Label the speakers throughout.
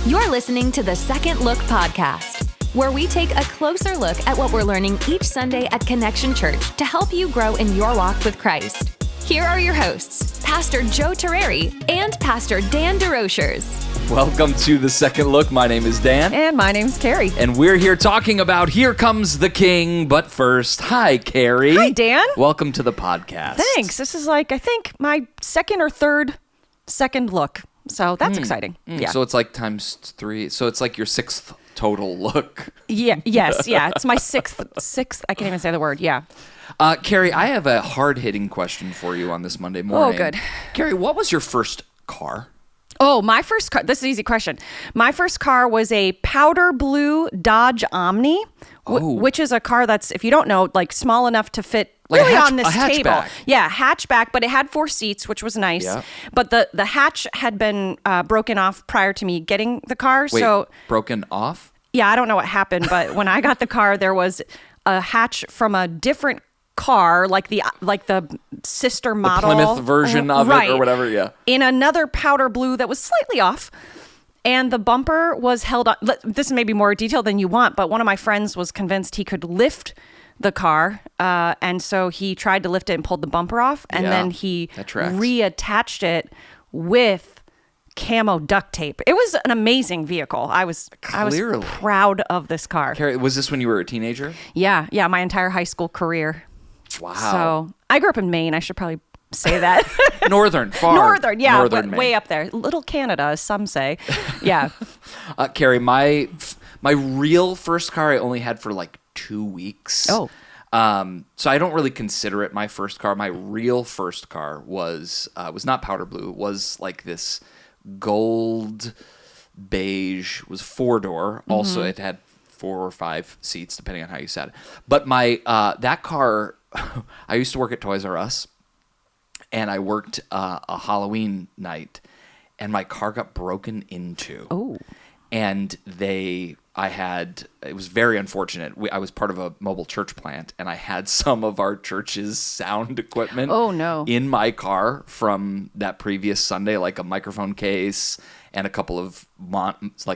Speaker 1: You're listening to the Second Look podcast, where we take a closer look at what we're learning each Sunday at Connection Church to help you grow in your walk with Christ. Here are your hosts, Pastor Joe Terreri and Pastor Dan DeRochers.
Speaker 2: Welcome to the Second Look. My name is Dan.
Speaker 3: And my name's Carrie.
Speaker 2: And we're here talking about Here Comes the King. But first, hi, Carrie.
Speaker 3: Hi, Dan.
Speaker 2: Welcome to the podcast.
Speaker 3: Thanks. This is I think, my second or third second look. So that's exciting. Yeah.
Speaker 2: So it's like times 3. So it's like your 6th total look.
Speaker 3: Yeah. Yes. Yeah. It's my sixth. I can't even say the word. Yeah.
Speaker 2: Carrie, I have a hard-hitting question for you on this Monday morning.
Speaker 3: Oh, good.
Speaker 2: Carrie, what was your first car?
Speaker 3: Oh, my first car. This is an easy question. My first car was a powder blue Dodge Omni, which is a car that's, if you don't know, like small enough to fit really on this table. Yeah, hatchback, but it had 4 seats, which was nice. Yeah. But the hatch had been broken off prior to me getting the car.
Speaker 2: Wait,
Speaker 3: so
Speaker 2: broken off?
Speaker 3: Yeah, I don't know what happened, but when I got the car, there was a hatch from a different car, like the sister model,
Speaker 2: the Plymouth version of it or whatever. Yeah,
Speaker 3: in another powder blue that was slightly off, and the bumper was held on. This may be more detail than you want, but one of my friends was convinced he could lift the car, and so he tried to lift it and pulled the bumper off, and then he reattached it with camo duct tape. It was an amazing vehicle. I was proud of this car.
Speaker 2: Carrie, was this when you were a teenager?
Speaker 3: Yeah, my entire high school career.
Speaker 2: Wow.
Speaker 3: So I grew up in Maine. I should probably say that.
Speaker 2: Northern,
Speaker 3: yeah,
Speaker 2: Northern Maine.
Speaker 3: Way up there. Little Canada, as some say. Yeah.
Speaker 2: Carrie, my real first car I only had for like 2 weeks.
Speaker 3: Oh.
Speaker 2: So I don't really consider it my first car. My real first car was not powder blue. It was like this gold beige, was 4-door. Mm-hmm. Also, it had 4 or 5 seats, depending on how you sat it. But my that car, I used to work at Toys R Us, and I worked a Halloween night, and my car got broken into.
Speaker 3: Oh.
Speaker 2: And it was very unfortunate. I was part of a mobile church plant, and I had some of our church's sound equipment in my car from that previous Sunday, like a microphone case and a couple of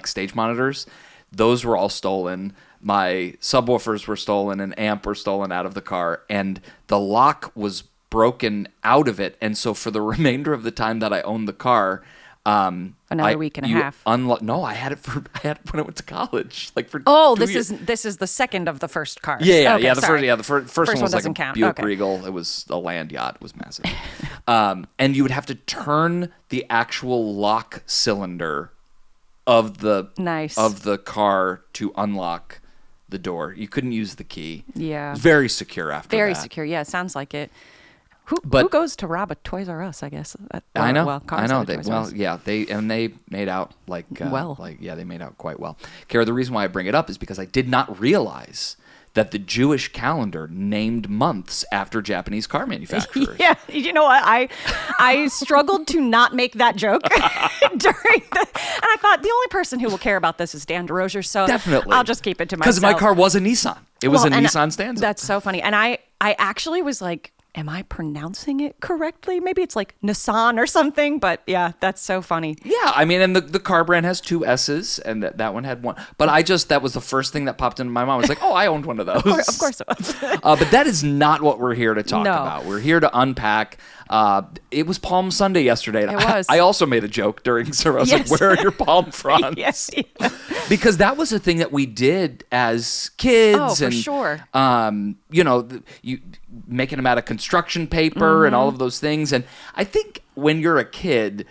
Speaker 2: stage monitors. Those were all stolen. My subwoofers were stolen, an amp were stolen out of the car, and the lock was broken out of it. And so for the remainder of the time that I owned the car,
Speaker 3: another week and a half.
Speaker 2: No, I had it when I went to college. Like for
Speaker 3: this is the second of the first cars.
Speaker 2: Yeah,
Speaker 3: okay,
Speaker 2: the first one was like a Buick
Speaker 3: okay.
Speaker 2: Regal. It was a land yacht. It was massive. And you would have to turn the actual lock cylinder of the car to unlock the door. You couldn't use the key.
Speaker 3: Yeah.
Speaker 2: Very secure after that.
Speaker 3: Very secure. Yeah, it sounds like it. Who goes to rob a Toys R Us, I guess?
Speaker 2: I know.
Speaker 3: They
Speaker 2: They made out they made out quite well. Kara, the reason why I bring it up is because I did not realize that the Jewish calendar named months after Japanese car manufacturers.
Speaker 3: Yeah, you know what? I struggled to not make that joke and I thought the only person who will care about this is Dan DeRocher, so
Speaker 2: definitely
Speaker 3: I'll just keep it to myself.
Speaker 2: Because my car was a Nissan. It was a Nissan Stanza.
Speaker 3: That's so funny. And I actually was like, am I pronouncing it correctly? Maybe it's like Nissan or something, but yeah, that's so funny.
Speaker 2: Yeah, I mean, and the car brand has 2 S's, and that one had 1. But that was the first thing that popped into my mind. I was like, oh, I owned one of those.
Speaker 3: Of course it was.
Speaker 2: But that is not what we're here to talk about. We're here to unpack. It was Palm Sunday yesterday.
Speaker 3: It was.
Speaker 2: I also made a joke during service. Yes. Like, where are your palm fronds?
Speaker 3: Yes. Yeah.
Speaker 2: Because that was a thing that we did as kids.
Speaker 3: Oh, for sure.
Speaker 2: You making them out of construction paper and all of those things. And I think when you're a kid,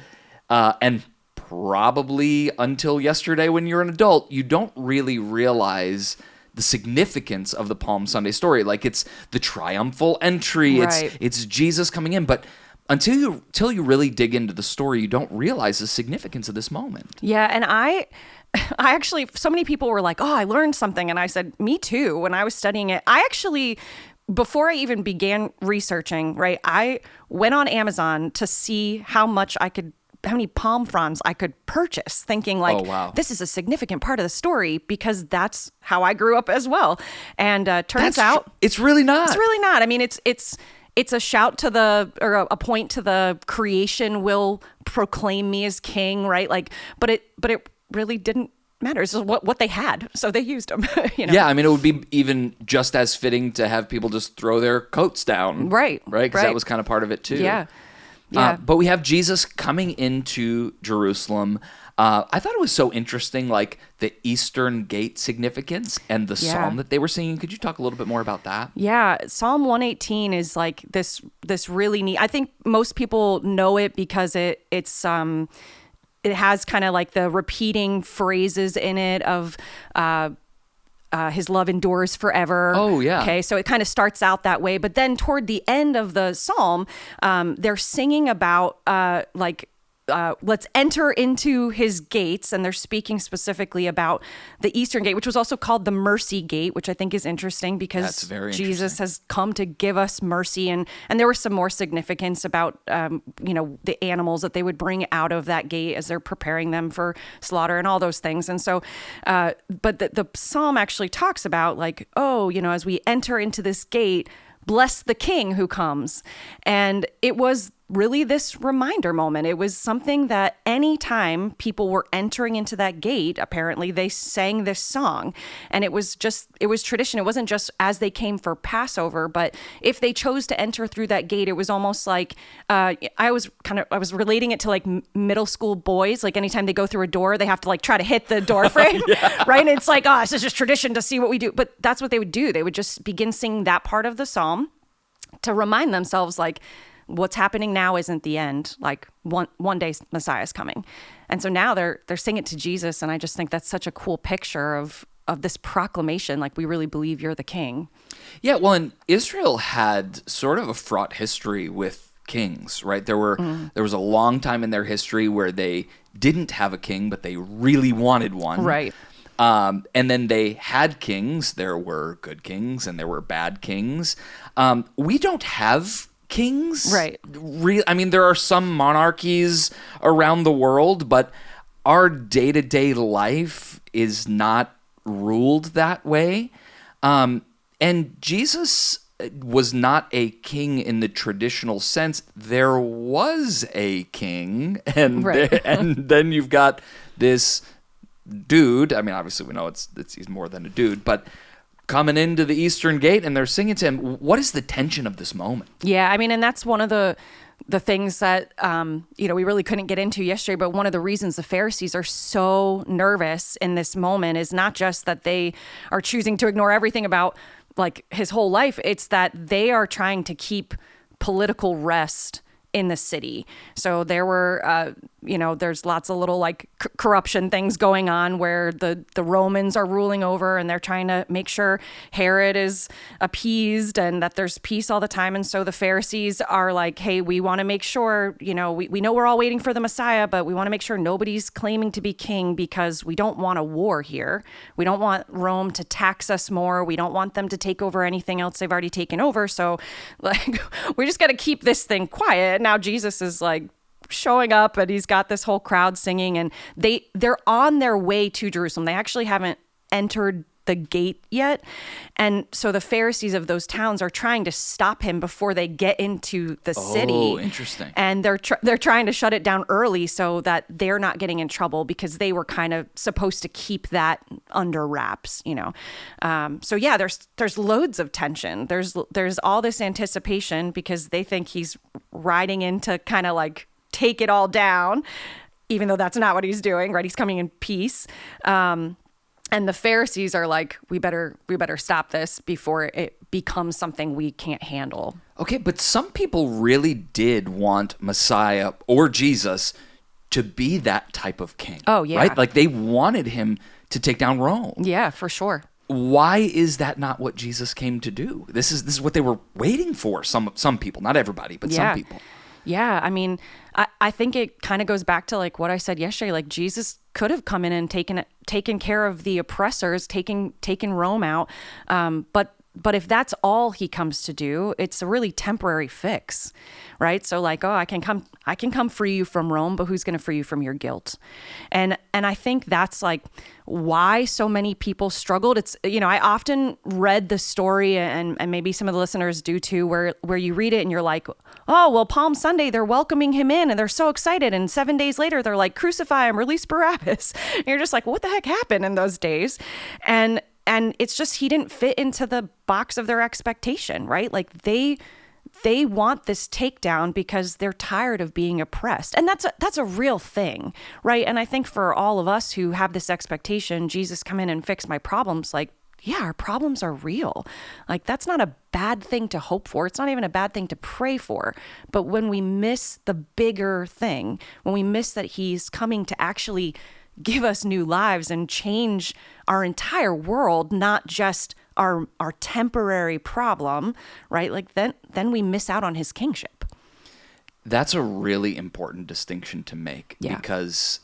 Speaker 2: and probably until yesterday when you're an adult, you don't really realize the significance of the Palm Sunday story. Like, it's the triumphal entry.
Speaker 3: Right.
Speaker 2: It's Jesus coming in. But until you really dig into the story, you don't realize the significance of this moment.
Speaker 3: Yeah, and I actually, so many people were like, oh, I learned something. And I said, me too, when I was studying it. I actually, before I even began researching, right, I went on Amazon to see how many palm fronds I could purchase, thinking like, this is a significant part of the story because that's how I grew up as well. And turns out
Speaker 2: it's really not.
Speaker 3: It's really not. I mean, it's a shout to a point to the creation will proclaim me as king, right? Like, but it really didn't matter. It's just what they had, so they used them.
Speaker 2: Yeah, I mean, it would be even just as fitting to have people just throw their coats down,
Speaker 3: right?
Speaker 2: Because that was kind of part of it too.
Speaker 3: Yeah.
Speaker 2: But we have Jesus coming into Jerusalem. I thought it was so interesting, like the Eastern Gate significance and the psalm that they were singing. Could you talk a little bit more about that?
Speaker 3: Yeah, Psalm 118 is like this really neat. I think most people know it because it has kind of like the repeating phrases in it of his love endures forever.
Speaker 2: Oh, yeah.
Speaker 3: Okay, so it kind of starts out that way. But then toward the end of the psalm, they're singing about let's enter into his gates. And they're speaking specifically about the Eastern Gate, which was also called the Mercy Gate, which I think is interesting because Jesus has come to give us mercy. And there was some more significance about, the animals that they would bring out of that gate as they're preparing them for slaughter and all those things. And so, but the psalm actually talks about like, as we enter into this gate, bless the King who comes. And it was really this reminder moment. It was something that anytime people were entering into that gate, apparently they sang this song. And it was tradition. It wasn't just as they came for Passover, but if they chose to enter through that gate, it was almost like, I was relating it to like middle school boys. Like anytime they go through a door, they have to like try to hit the door frame, right? And it's like, this is just tradition to see what we do. But that's what they would do. They would just begin singing that part of the psalm to remind themselves like, what's happening now isn't the end. Like one day Messiah is coming. And so now they're singing it to Jesus. And I just think that's such a cool picture of this proclamation. Like, we really believe you're the King.
Speaker 2: Yeah. Well, and Israel had sort of a fraught history with kings, right? There was a long time in their history where they didn't have a king, but they really wanted one.
Speaker 3: Right.
Speaker 2: And then they had kings. There were good kings and there were bad kings. We don't have kings.
Speaker 3: Right.
Speaker 2: I mean, there are some monarchies around the world, but our day-to-day life is not ruled that way. And Jesus was not a king in the traditional sense. There was a king, and and then you've got this dude. I mean, obviously we know he's more than a dude, but coming into the Eastern Gate and they're singing to him. What is the tension of this moment?
Speaker 3: Yeah, I mean, and that's one of the things that, we really couldn't get into yesterday, but one of the reasons the Pharisees are so nervous in this moment is not just that they are choosing to ignore everything about like his whole life. It's that they are trying to keep political rest in the city. So there were, there's lots of little like corruption things going on where the Romans are ruling over and they're trying to make sure Herod is appeased and that there's peace all the time. And so the Pharisees are like, hey, we want to make sure, we know we're all waiting for the Messiah, but we want to make sure nobody's claiming to be king because we don't want a war here. We don't want Rome to tax us more. We don't want them to take over anything else they've already taken over. So like, we just got to keep this thing quiet. Now Jesus is like showing up and he's got this whole crowd singing and they're on their way to Jerusalem. They actually haven't entered the gate yet. And so the Pharisees of those towns are trying to stop him before they get into the city.
Speaker 2: Oh, interesting.
Speaker 3: And they're trying to shut it down early so that they're not getting in trouble because they were kind of supposed to keep that under wraps, So yeah, there's loads of tension. There's all this anticipation because they think he's riding in to kind of like take it all down, even though that's not what he's doing, right? He's coming in peace. And the Pharisees are like, we better stop this before it becomes something we can't handle.
Speaker 2: Okay, but some people really did want Messiah or Jesus to be that type of king.
Speaker 3: Oh, yeah.
Speaker 2: Right? Like they wanted him to take down Rome.
Speaker 3: Yeah, for sure.
Speaker 2: Why is that not what Jesus came to do? This is what they were waiting for. Some people, not everybody, but some people.
Speaker 3: Yeah, I mean, I think it kind of goes back to like what I said yesterday. Like Jesus could have come in and taken care of the oppressors, taken Rome out, but But if that's all he comes to do, it's a really temporary fix, right? So like, oh, I can come free you from Rome, but who's going to free you from your guilt? And I think that's like why so many people struggled. It's, I often read the story, and maybe some of the listeners do too, where you read it and you're like, oh, well, Palm Sunday, they're welcoming him in and they're so excited. And 7 days later, they're like, crucify him, release Barabbas. And you're just like, what the heck happened in those days? And it's just, he didn't fit into the box of their expectation, right? Like they want this takedown because they're tired of being oppressed. And that's a real thing, right? And I think for all of us who have this expectation, Jesus, come in and fix my problems, like, yeah, our problems are real. Like, that's not a bad thing to hope for. It's not even a bad thing to pray for. But when we miss the bigger thing, when we miss that he's coming to actually give us new lives and change our entire world, not just our temporary problem, right? Like then we miss out on his kingship.
Speaker 2: That's a really important distinction to make because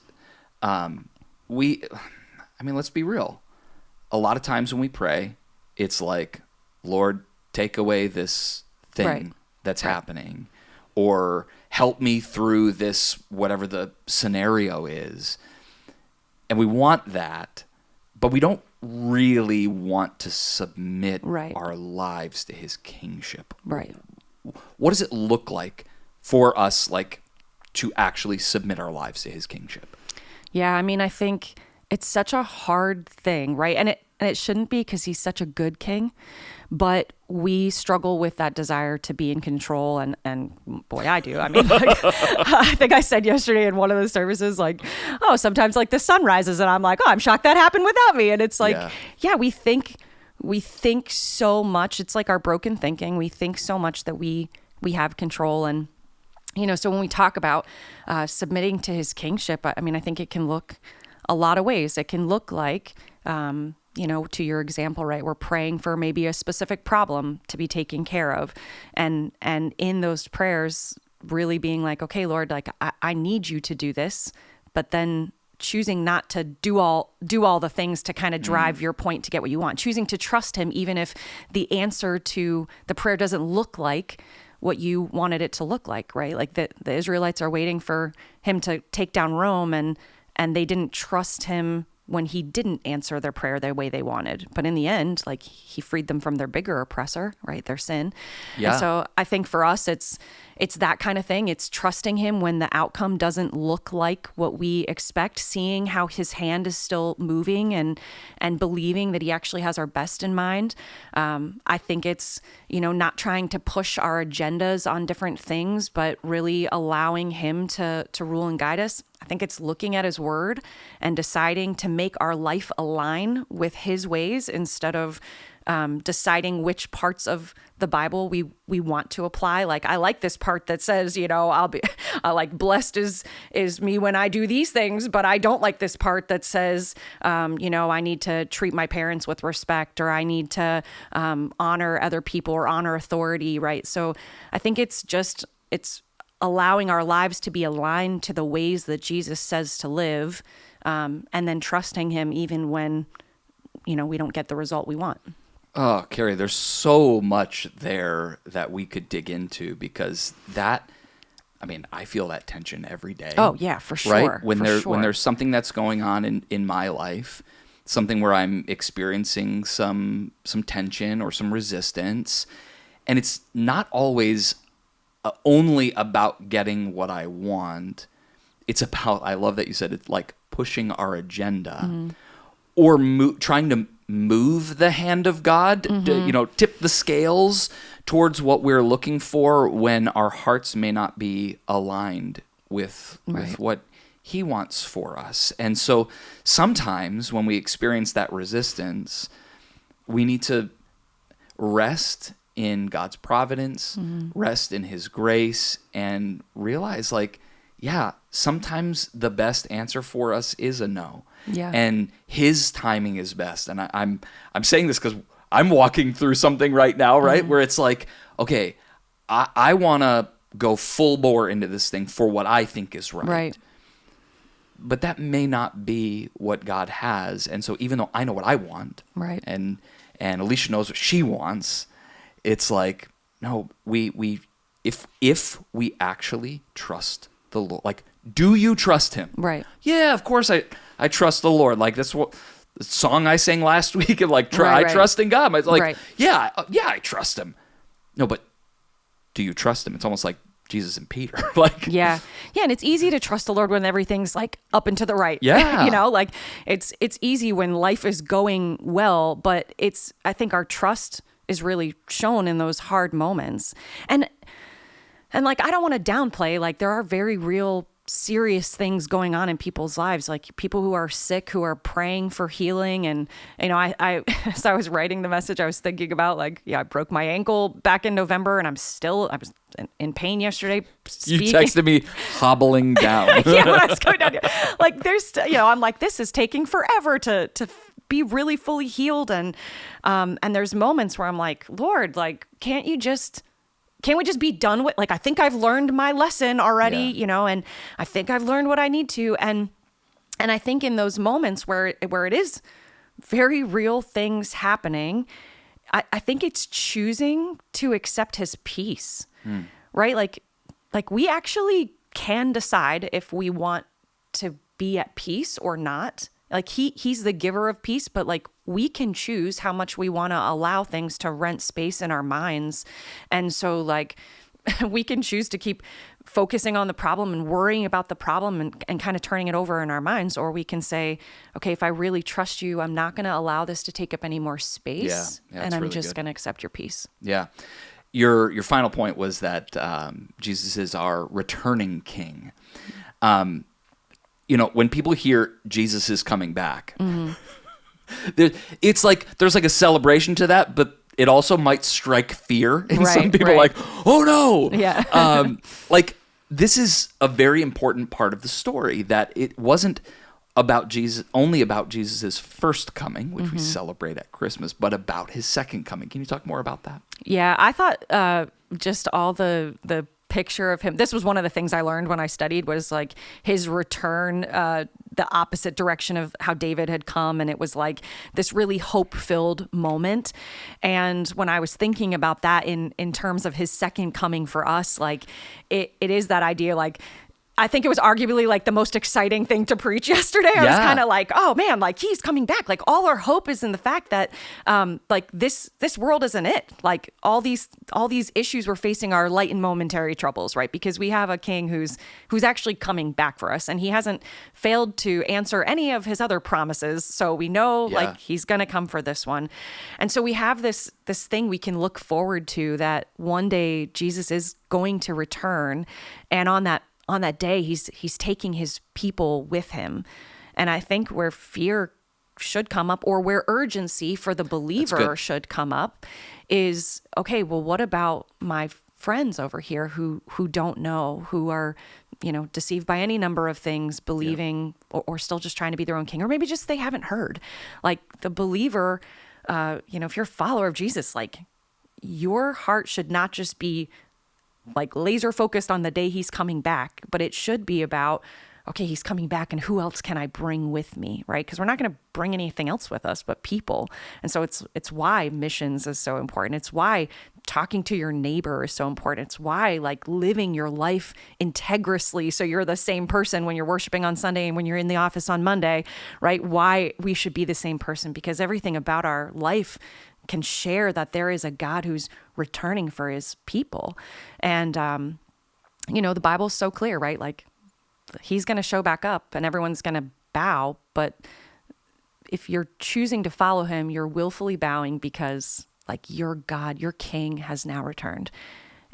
Speaker 2: let's be real. A lot of times when we pray, it's like, Lord, take away this thing that's happening, or help me through this, whatever the scenario is. And we want that, but we don't really want to submit our lives to his kingship.
Speaker 3: Right.
Speaker 2: What does it look like for us, like, to actually submit our lives to his kingship?
Speaker 3: Yeah, I mean, I think it's such a hard thing, right? And it shouldn't be, because he's such a good king, but we struggle with that desire to be in control. And boy, I do. I mean, like, I think I said yesterday in one of the services, like, oh, sometimes like the sun rises and I'm like, oh, I'm shocked that happened without me. And it's like, yeah, we think so much. It's like our broken thinking. We think so much that we have control. And, so when we talk about submitting to his kingship, I mean, I think it can look a lot of ways. It can look like, to your example, right? We're praying for maybe a specific problem to be taken care of. And in those prayers, really being like, okay, Lord, like I need you to do this, but then choosing not to do all the things to kind of drive your point to get what you want, choosing to trust him, even if the answer to the prayer doesn't look like what you wanted it to look like, right? Like the Israelites are waiting for him to take down Rome, and they didn't trust him when he didn't answer their prayer the way they wanted. But in the end, like, he freed them from their bigger oppressor, right? Their sin. Yeah. And so I think for us, it's that kind of thing. It's trusting him when the outcome doesn't look like what we expect, seeing how his hand is still moving and believing that he actually has our best in mind. I think it's, not trying to push our agendas on different things, but really allowing him to rule and guide us. I think it's looking at his word and deciding to make our life align with his ways instead of deciding which parts of the Bible we want to apply. Like, I like this part that says, I like blessed is me when I do these things, but I don't like this part that says, I need to treat my parents with respect, or I need to honor other people or honor authority, right? So I think it's allowing our lives to be aligned to the ways that Jesus says to live, and then trusting him even when, we don't get the result we want.
Speaker 2: Oh, Carrie, there's so much there that we could dig into, because I feel that tension every day.
Speaker 3: Oh yeah, for sure.
Speaker 2: Right? When there's something that's going on in my life, something where I'm experiencing some tension or some resistance, and it's not always only about getting what I want. It's about, I love that you said it's like pushing our agenda, or trying to move the hand of God, to, tip the scales towards what we're looking for when our hearts may not be aligned with what he wants for us. And so sometimes when we experience that resistance, we need to rest in God's providence, rest in his grace, and realize, like, sometimes the best answer for us is a no. Yeah. And his timing is best. And I'm saying this because I'm walking through something right now, right? Where it's like, okay, I want to go full bore into this thing for what I think is right. Right. But that may not be what God has. And so even though I know what I want, right, and and Alicia knows what she wants. It's like, no, if we actually trust the Lord, like, do you trust him?
Speaker 3: Right.
Speaker 2: Yeah, of course I trust the Lord. Like, that's what the song I sang last week of, like, I trust in God. It's like, yeah, I trust him. No, but do you trust him? It's almost like Jesus and Peter. Like,
Speaker 3: yeah, and it's easy to trust the Lord when everything's like up and to the right.
Speaker 2: Yeah.
Speaker 3: Like it's easy when life is going well, but I think our trust is really shown in those hard moments. And like, I don't want to downplay, like, there are very real serious things going on in people's lives, like people who are sick, who are praying for healing. And, I as I was writing the message, I was thinking about, like, I broke my ankle back in November, and I was in pain yesterday. Speaking.
Speaker 2: You texted me hobbling down.
Speaker 3: Yeah, when I was going down here. Like, there's, I'm like, this is taking forever to be really fully healed. And there's moments where I'm like, Lord, like, can't we just be done with, like, I think I've learned my lesson already, and I think I've learned what I need to. And I think in those moments where it is very real things happening, I think it's choosing to accept his peace, right? Like we actually can decide if we want to be at peace or not. Like, he's the giver of peace, but, like, we can choose how much we want to allow things to rent space in our minds. And so, like, we can choose to keep focusing on the problem and worrying about the problem and kind of turning it over in our minds. Or we can say, okay, if I really trust you, I'm not going to allow this to take up any more space. And I'm really just going to accept your peace.
Speaker 2: Yeah. Your final point was that Jesus is our returning king. When people hear Jesus is coming back, it's like there's like a celebration to that, but it also might strike fear in some people. Like, oh no,
Speaker 3: yeah.
Speaker 2: Like, this is a very important part of the story, that it wasn't about Jesus, only about Jesus's first coming, which we celebrate at Christmas, but about his second coming. Can you talk more about that?
Speaker 3: Yeah, I thought just all the picture of him. This was one of the things I learned when I studied, was like his return, the opposite direction of how David had come. And it was like this really hope-filled moment. And when I was thinking about that in terms of his second coming for us, like it is that idea, like, I think it was arguably like the most exciting thing to preach yesterday. I was kind of like, oh man, like, he's coming back. Like, all our hope is in the fact that like this world isn't it. Like, all these issues we're facing are light and momentary troubles, right? Because we have a king who's actually coming back for us, and he hasn't failed to answer any of his other promises. So we know like he's going to come for this one. And so we have this thing we can look forward to, that one day Jesus is going to return, and on that day, he's taking his people with him. And I think where fear should come up, or where urgency for the believer should come up, is, okay, well, what about my friends over here who don't know, who are, deceived by any number of things, believing or still just trying to be their own king, or maybe just they haven't heard. Like, the believer, if you're a follower of Jesus, like, your heart should not just be like laser focused on the day he's coming back, but it should be about, okay, he's coming back, and who else can I bring with me, right? Because we're not going to bring anything else with us but people. And so it's why missions is so important. It's why talking to your neighbor is so important. It's why, like, living your life integrally, so you're the same person when you're worshiping on Sunday and when you're in the office on Monday, right? Why we should be the same person, because everything about our life can share that there is a God who's returning for his people. And, the Bible's so clear, right? Like, he's going to show back up and everyone's going to bow. But if you're choosing to follow him, you're willfully bowing because, like, your God, your king has now returned.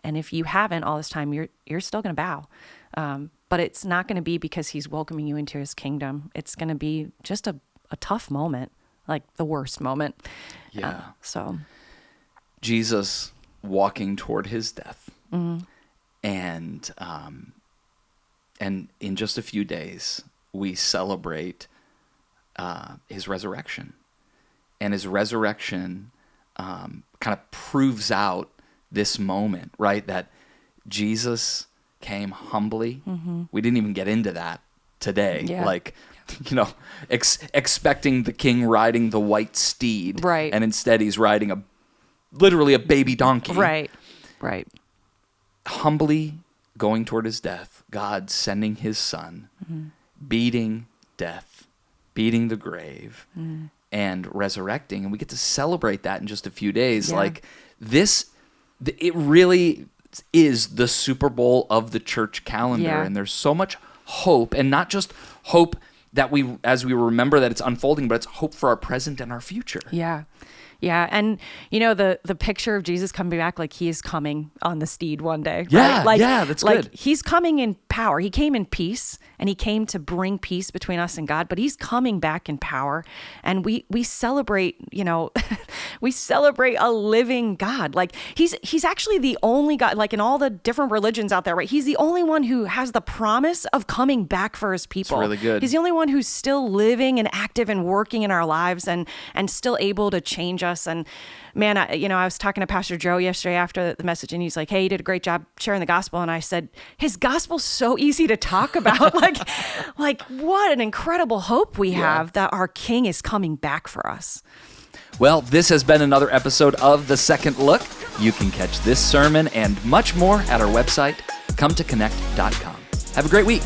Speaker 3: And if you haven't all this time, you're still going to bow. But it's not going to be because he's welcoming you into his kingdom. It's going to be just a tough moment, like the worst moment.
Speaker 2: Yeah.
Speaker 3: So
Speaker 2: Jesus walking toward his death.
Speaker 3: Mm-hmm.
Speaker 2: And in just a few days, we celebrate his resurrection. And his resurrection kind of proves out this moment, right? That Jesus came humbly. Mm-hmm. We didn't even get into that today.
Speaker 3: Yeah.
Speaker 2: Like, expecting the king riding the white steed.
Speaker 3: Right.
Speaker 2: And instead he's riding literally a baby donkey.
Speaker 3: Right.
Speaker 2: Humbly going toward his death, God sending his son, beating death, beating the grave, and resurrecting. And we get to celebrate that in just a few days.
Speaker 3: Yeah.
Speaker 2: It really is the Super Bowl of the church calendar.
Speaker 3: Yeah.
Speaker 2: And there's so much hope, and not just hope that as we remember that it's unfolding, but it's hope for our present and our future.
Speaker 3: Yeah. Yeah. And, the picture of Jesus coming back, like he is coming on the steed one day.
Speaker 2: Yeah.
Speaker 3: Right?
Speaker 2: That's good.
Speaker 3: He's coming in power. He came in peace, and he came to bring peace between us and God, but he's coming back in power. And we celebrate, we celebrate a living God. Like he's actually the only God, like in all the different religions out there, right? He's the only one who has the promise of coming back for his people.
Speaker 2: It's really good.
Speaker 3: He's the only one who's still living and active and working in our lives and still able to change us. And man, I was talking to Pastor Joe yesterday after the message, and he's like, "Hey, you did a great job sharing the gospel." And I said, "His gospel's so easy to talk about. like what an incredible hope we have that our King is coming back for us."
Speaker 2: Well, this has been another episode of The Second Look. You can catch this sermon and much more at our website, cometoconnect.com. Have a great week.